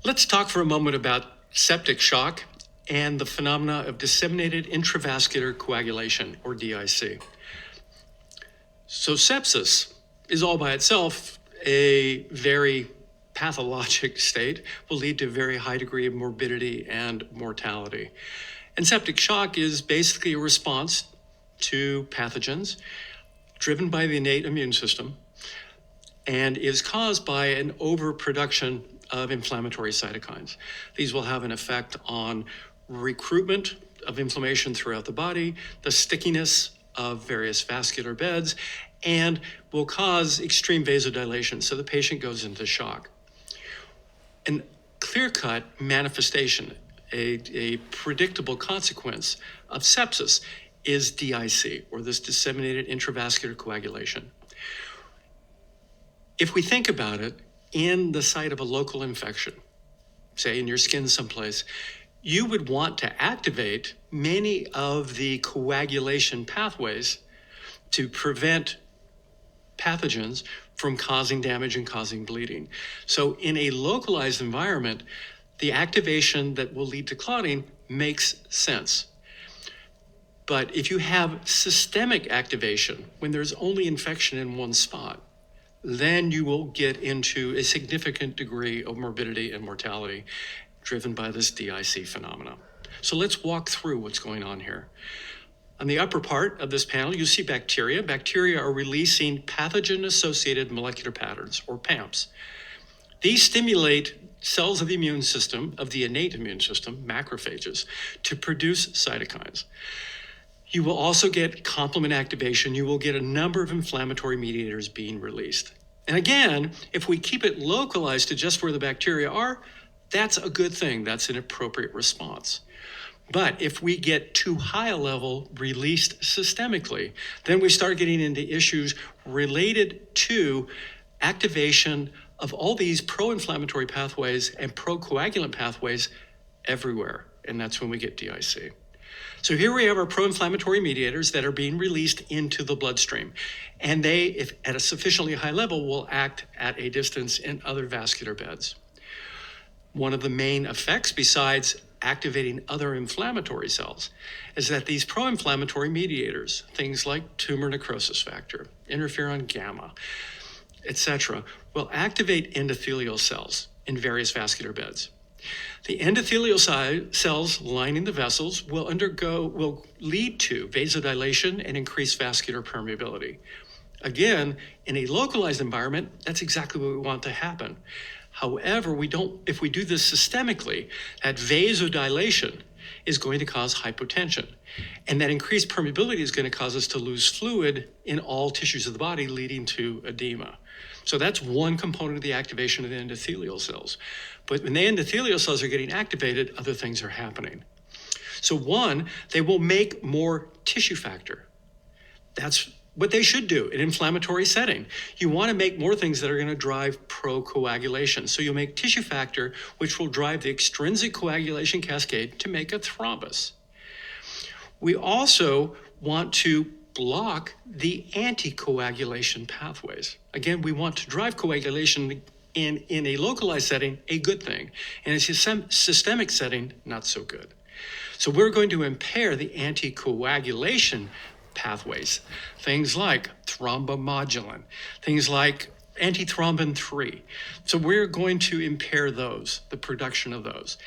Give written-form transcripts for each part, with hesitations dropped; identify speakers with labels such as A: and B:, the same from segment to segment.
A: Let's talk for a moment about septic shock and the phenomena of disseminated intravascular coagulation, or DIC. So sepsis is all by itself a very pathologic state, will lead to a very high degree of morbidity and mortality. And septic shock is basically a response to pathogens driven by the innate immune system and is caused by an overproduction of inflammatory cytokines. These will have an effect on recruitment of inflammation throughout the body, the stickiness of various vascular beds, and will cause extreme vasodilation, so the patient goes into shock. An clear-cut manifestation, a predictable consequence of sepsis is DIC, or this disseminated intravascular coagulation. If we think about it, in the site of a local infection, say in your skin someplace, you would want to activate many of the coagulation pathways to prevent pathogens from causing damage and causing bleeding. So in a localized environment, the activation that will lead to clotting makes sense. But if you have systemic activation, when there's only infection in one spot, then you will get into a significant degree of morbidity and mortality driven by this DIC phenomena. So let's walk through what's going on here. On the upper part of this panel, you see bacteria. Bacteria are releasing pathogen-associated molecular patterns, or PAMPs. These stimulate cells of the immune system, of the innate immune system, macrophages, to produce cytokines. You will also get complement activation. You will get a number of inflammatory mediators being released. And again, if we keep it localized to just where the bacteria are, that's a good thing. That's an appropriate response. But if we get too high a level released systemically, then we start getting into issues related to activation of all these pro-inflammatory pathways and pro-coagulant pathways everywhere. And that's when we get DIC. So here we have our pro-inflammatory mediators that are being released into the bloodstream. And they, if at a sufficiently high level, will act at a distance in other vascular beds. One of the main effects, besides activating other inflammatory cells, is that these pro-inflammatory mediators, things like tumor necrosis factor, interferon gamma, etc., will activate endothelial cells in various vascular beds. The endothelial cells lining the vessels will lead to vasodilation and increased vascular permeability. Again, in a localized environment, that's exactly what we want to happen. However, if we do this systemically, that vasodilation is going to cause hypotension. And that increased permeability is going to cause us to lose fluid in all tissues of the body, leading to edema. So that's one component of the activation of the endothelial cells. But when the endothelial cells are getting activated, other things are happening. So one, they will make more tissue factor. That's what they should do in an inflammatory setting. You want to make more things that are going to drive procoagulation. So you'll make tissue factor, which will drive the extrinsic coagulation cascade to make a thrombus. We also want to block the anticoagulation pathways. Again, we want to drive coagulation in a localized setting, a good thing. In a systemic setting, not so good. So we're going to impair the anticoagulation pathways, things like thrombomodulin, things like antithrombin 3. So we're going to impair those, the production of those.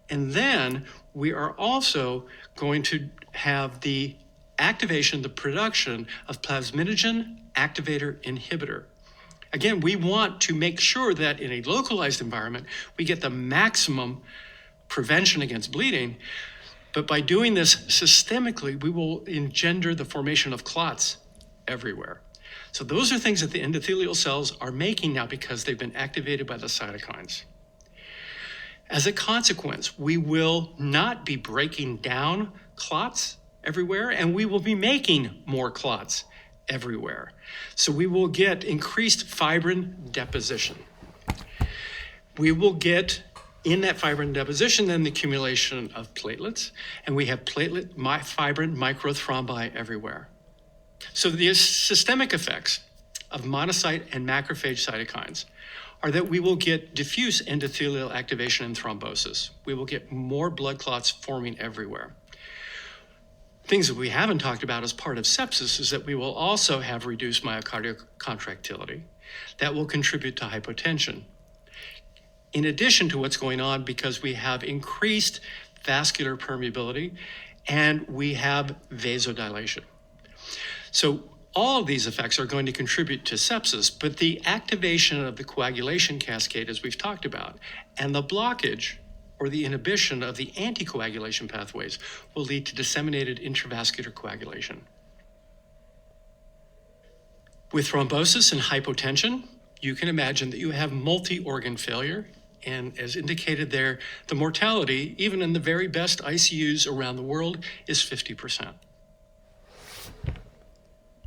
A: And then we are also going to have the activation, the production of plasminogen activator inhibitor. Again, we want to make sure that in a localized environment, we get the maximum prevention against bleeding. But by doing this systemically, we will engender the formation of clots everywhere. So those are things that the endothelial cells are making now because they've been activated by the cytokines. As a consequence, we will not be breaking down clots everywhere, and we will be making more clots everywhere. So we will get increased fibrin deposition. We will get in that fibrin deposition, then the accumulation of platelets, and we have fibrin microthrombi everywhere. So the systemic effects of monocyte and macrophage cytokines are that we will get diffuse endothelial activation and thrombosis. We will get more blood clots forming everywhere. Things that we haven't talked about as part of sepsis is that we will also have reduced myocardial contractility. That will contribute to hypotension. In addition to what's going on, because we have increased vascular permeability and we have vasodilation. So all of these effects are going to contribute to sepsis, but the activation of the coagulation cascade, as we've talked about, and the blockage or the inhibition of the anticoagulation pathways will lead to disseminated intravascular coagulation. With thrombosis and hypotension, you can imagine that you have multi-organ failure, and as indicated there, the mortality, even in the very best ICUs around the world, is 50%.